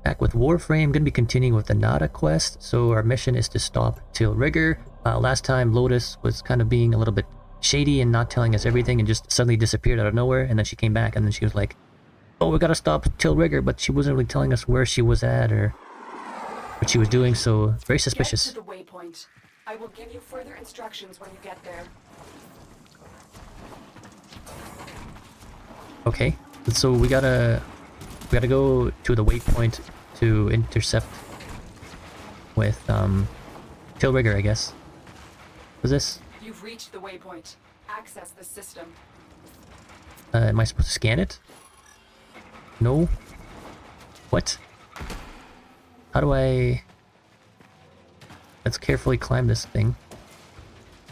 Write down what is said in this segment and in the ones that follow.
Back with Warframe, gonna be continuing with the Natah quest. So our mission is to stop Tyl Regor. Last time Lotus was kind of being a little bit shady and not telling us everything and just suddenly disappeared out of nowhere, and then she came back and then she was like, oh, we gotta stop Tyl Regor, but she wasn't really telling us where she was at or what she was doing, so very suspicious. Get to the waypoint. I will give you further instructions when you get there. Okay, so we gotta go to the waypoint to intercept with Tyl Regor, I guess. What's this? You've reached the waypoint. Access the system. Am I supposed to scan it? No. What? How do I... Let's carefully climb this thing.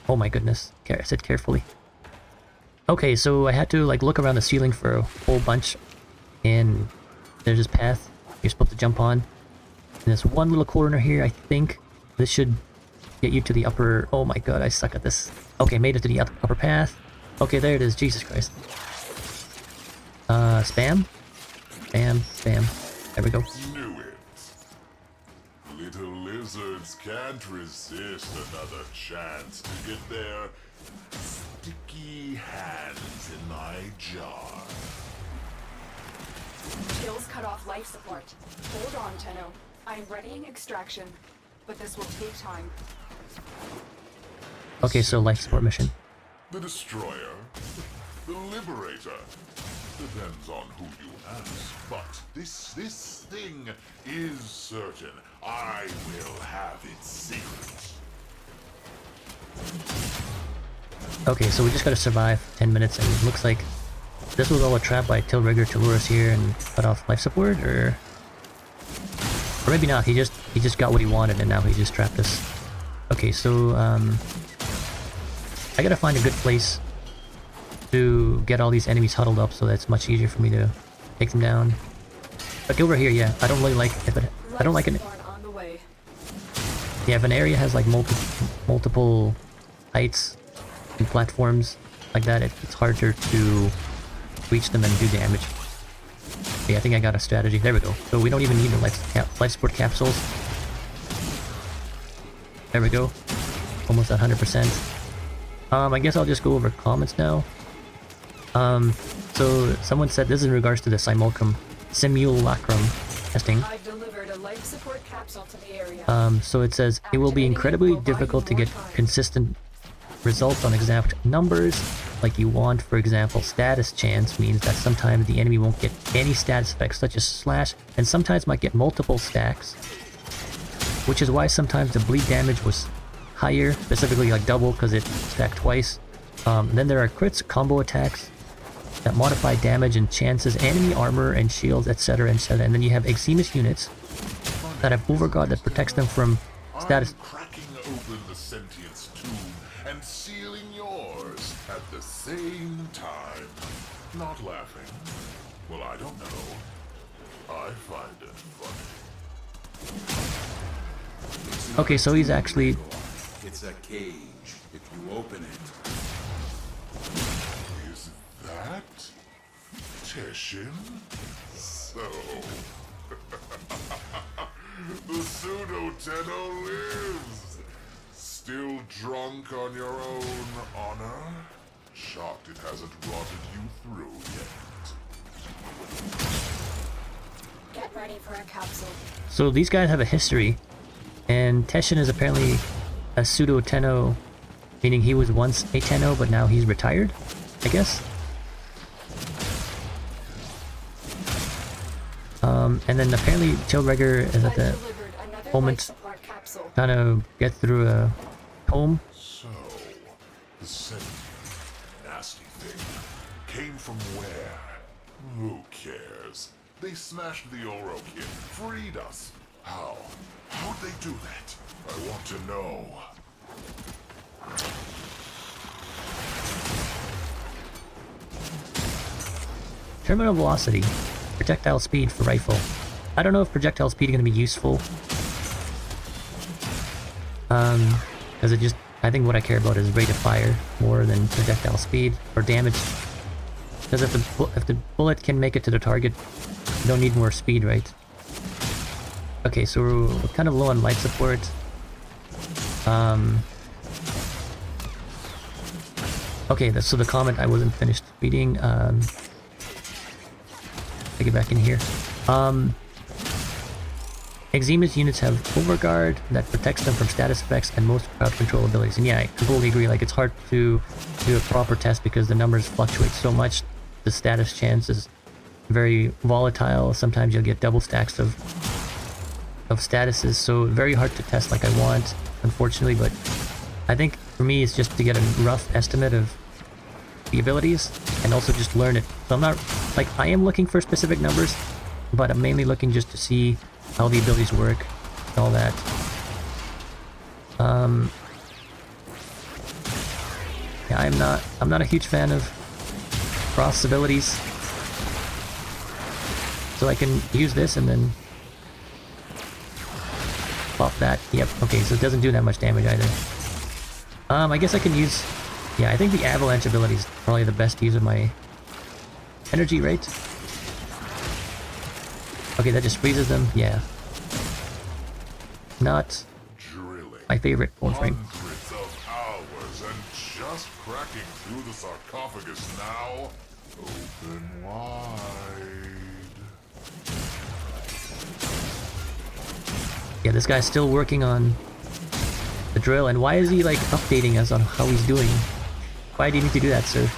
Oh my goodness. I said carefully. Okay, so I had to like look around the ceiling for a whole bunch, and there's this path you're supposed to jump on. And this one little corner here, I think this should get you to the upper... Oh my god, I suck at this. Okay, made it to the upper path. Okay, there it is. Jesus Christ. Spam? Spam, spam. There we go. Knew it. Little lizards can't resist another chance to get their sticky hands in my jar. Tyl's cut off life support. Hold on, Tenno. I'm readying extraction, but this will take time. Okay, so life support mission. The destroyer, the liberator. Depends on who you ask, but this thing is certain. I will have its secret. Okay, so we just gotta survive 10 minutes, and it looks like this was all a trap by Tyl Regor to lure us here and cut off life support, or maybe not. He just got what he wanted, and now he just trapped us. Okay, so I gotta find a good place to get all these enemies huddled up, so that it's much easier for me to take them down. Like over here, yeah. I don't really like if it. I don't like it. Yeah, if an area has like multiple heights and platforms like that, it's harder to reach them and do damage. Okay, I think I got a strategy. There we go. So we don't even need the life support capsules. There we go. Almost at 100%. I guess I'll just go over comments now. So someone said this is in regards to the simulacrum testing. I've delivered a life support capsule to the area. So it says it will be incredibly difficult to get consistent results on exact numbers like you want. For example, status chance means that sometimes the enemy won't get any status effects such as slash, and sometimes might get multiple stacks, which is why sometimes the bleed damage was higher, specifically like double because it stacked twice. Then there are crits, combo attacks that modify damage and chances, enemy armor and shields, etc, etc. And then you have Eximus units that have Overguard that protects them from status. I'm cracking open the sentience tomb and sealing yours at the same time. Not laughing. Well, I don't know. I find it funny. Okay, so he's actually... It's a cage. If you open it... Is that Teshin? So... the pseudo-Tenno lives! Still drunk on your own honor? Shocked it hasn't rotted you through yet. Get ready for a capsule. So these guys have a history, and Teshin is apparently a pseudo-Tenno, meaning he was once a Tenno, but now he's retired, I guess. And then apparently Tyl Regor is at the moment trying to get through a home. So, the scent, nasty thing, came from where? Who cares? They smashed the Oro kid, freed us. How? How'd they do that? I want to know. Terminal velocity, projectile speed for rifle. I don't know if projectile speed is going to be useful. Because it just, I think what I care about is rate of fire more than projectile speed or damage. Because if the bullet can make it to the target, you don't need more speed, right? Okay, so we're kind of low on life support. Okay, so the comment I wasn't finished reading. Take it back in here. Exemus units have overguard that protects them from status effects and most crowd control abilities. And yeah, I completely agree. Like, it's hard to do a proper test because the numbers fluctuate so much. The status chance is very volatile. Sometimes you'll get double stacks of statuses, so very hard to test like I want, unfortunately. But I think for me, it's just to get a rough estimate of the abilities and also just learn it. So I'm not like, I am looking for specific numbers, but I'm mainly looking just to see how the abilities work and all that. Yeah, I'm not a huge fan of cross abilities, so I can use this and then pop that. Yep. Okay, so it doesn't do that much damage either. I guess I can use, yeah, I think the avalanche ability is probably the best use of my energy rate. Okay, that just freezes them. Yeah. Not my favorite Warframe. Hundreds of hours and just cracking through the sarcophagus now. Open wide. Yeah, this guy's still working on the drill, and why is he like updating us on how he's doing? Why do you need to do that, sir?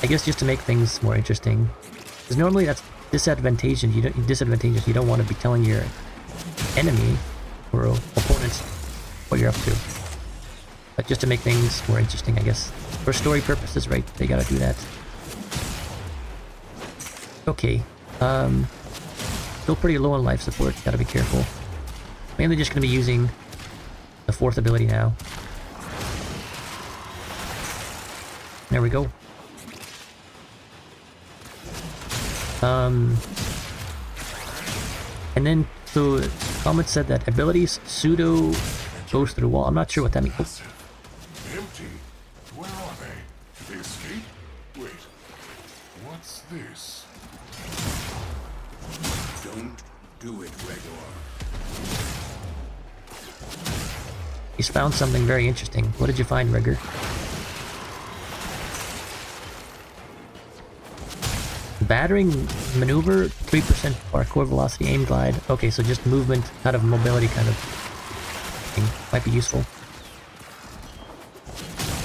I guess just to make things more interesting. Because normally that's disadvantageous. You don't want to be telling your enemy or opponents what you're up to. But just to make things more interesting, I guess. For story purposes, right? They gotta do that. Okay. Still pretty low on life support. Gotta be careful. Mainly just gonna be using the fourth ability now. There we go. And then, so, comment said that abilities pseudo goes through wall. I'm not sure what that means. Massive. Empty. Where are they? Did they escape? Wait. What's this? Don't do it, Regor. He's found something very interesting. What did you find, Regor? Battering maneuver, 3% parkour velocity, aim glide. Okay, so just movement out of mobility kind of thing. Might be useful.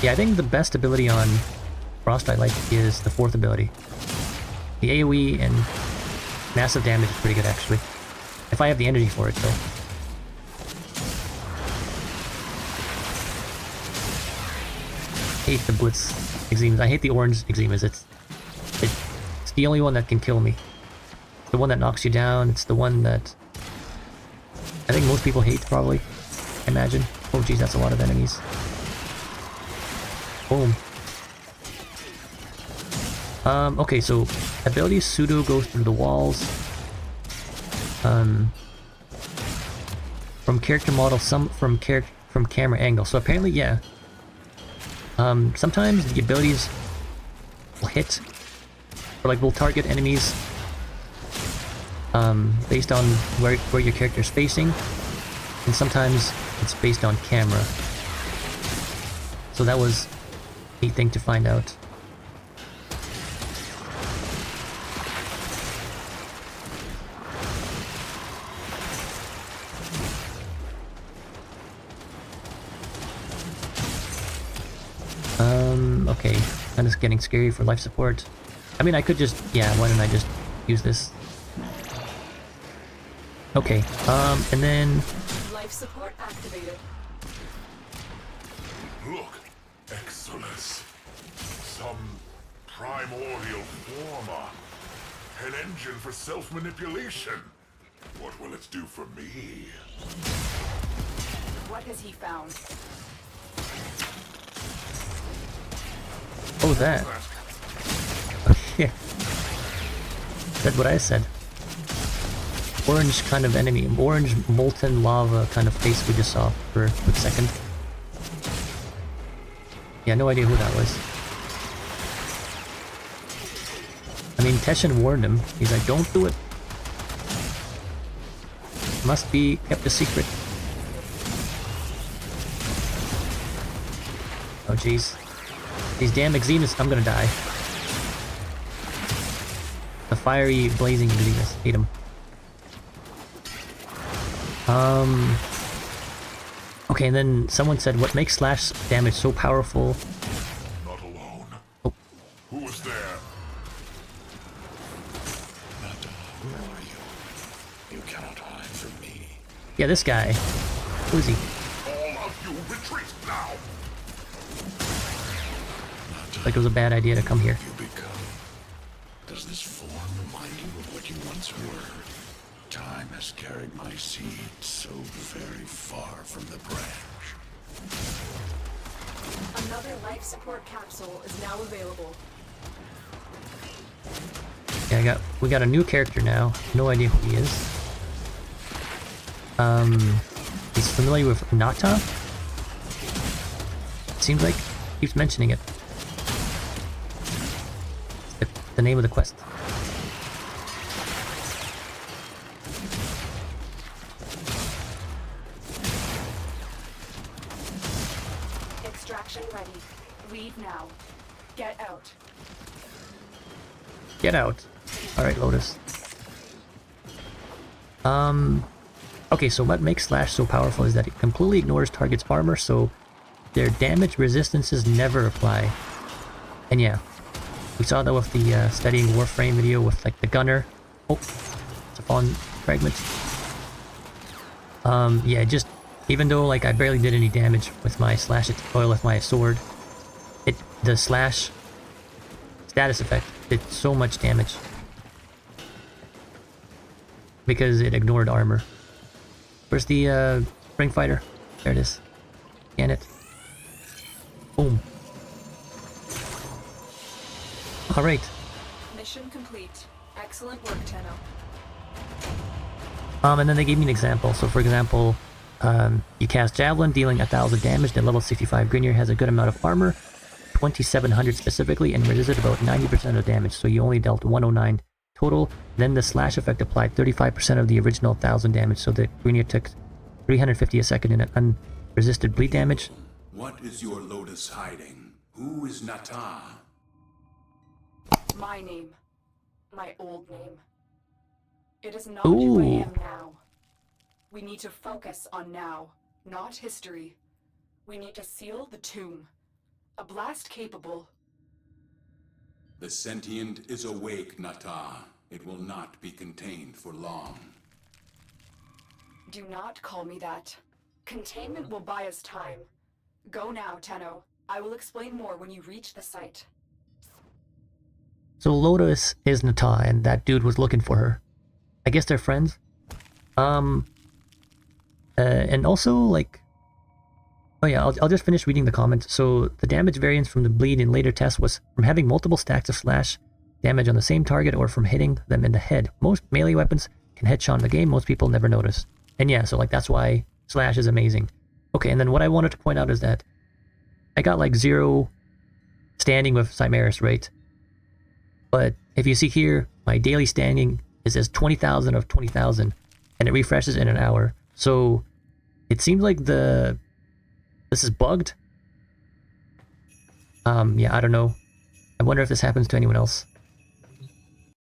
Yeah, I think the best ability on Frost I like is the fourth ability. The AoE and massive damage is pretty good, actually. If I have the energy for it, though. I hate the Blitz Exemas. I hate the orange Exemas. It's the only one that can kill me. It's the one that knocks you down. It's the one that I think most people hate, probably. I imagine. Oh geez, that's a lot of enemies. Boom. Okay, so ability pseudo goes through the walls. From character model, some from camera angle. So apparently, yeah. Sometimes the abilities will hit, or like will target enemies based on where your character is facing, and sometimes it's based on camera. So that was a neat thing to find out. Okay, kind of getting scary for life support. I mean, I could just, yeah, why don't I just use this? Okay, and then... Life support activated. Look, Exodus. Some primordial former. An engine for self-manipulation. What will it do for me? What has he found? Oh, that. Yeah. Said what I said. Orange kind of enemy. Orange molten lava kind of face we just saw for a quick second. Yeah, no idea who that was. I mean, Teshin warned him. He's like, don't do it. must be kept a secret. Oh jeez. These damn Exemas, I'm gonna die. The fiery, blazing Exemas, hate them. Okay, and then someone said, what makes slash damage so powerful? Not alone. Oh. Who was there? Natah, who are you? You cannot hide from me. Yeah, this guy. Who is he? All of you retreat now! Natah, Like it was a bad idea to come here. you become. Does this form remind you of what you once were? Time has carried my seed so very far from the branch. Another life support capsule is now available. Yeah, we got a new character now. No idea who he is. He's familiar with Natah? Seems like keeps mentioning it. The name of the quest. Extraction ready. Leave now. Get out. Get out. Alright, Lotus. Okay, so what makes Slash so powerful is that it completely ignores target's armor, so their damage resistances never apply. And yeah, we saw that with the studying Warframe video with like the gunner. Oh, it's a fallen fragment. Yeah, just even though like I barely did any damage with my slash oil with my sword, the slash status effect did so much damage because it ignored armor. Where's the spring fighter? There it is. Scan it. Boom. All right. Mission complete. Excellent work, Tenno. And then they gave me an example. So for example, you cast Javelin, dealing 1000 damage. The level 65 Grineer has a good amount of armor, 2700 specifically, and resisted about 90% of damage. So you only dealt 109 total. Then the slash effect applied 35% of the original 1000 damage. So the Grineer took 350 a second in an unresisted bleed damage. What is your Lotus hiding? Who is Natah? My name. My old name. It is not who I Ooh. am now. We need to focus on now, not history. We need to seal the tomb. A blast capable. The sentient is awake, Natah. It will not be contained for long. Do not call me that. Containment will buy us time. Go now, Tenno. I will explain more when you reach the site. So Lotus is Natah, and that dude was looking for her. I guess they're friends. And also, like... Oh yeah, I'll just finish reading the comments. So, the damage variance from the bleed in later tests was from having multiple stacks of slash damage on the same target or from hitting them in the head. Most melee weapons can headshot in the game, most people never notice. And yeah, so like that's why slash is amazing. Okay, and then what I wanted to point out is that I got like 0 standing with Chimeras, right? But if you see here, my daily standing is as 20,000 of 20,000, and it refreshes in an hour. So it seems like this is bugged. Yeah, I don't know. I wonder if this happens to anyone else.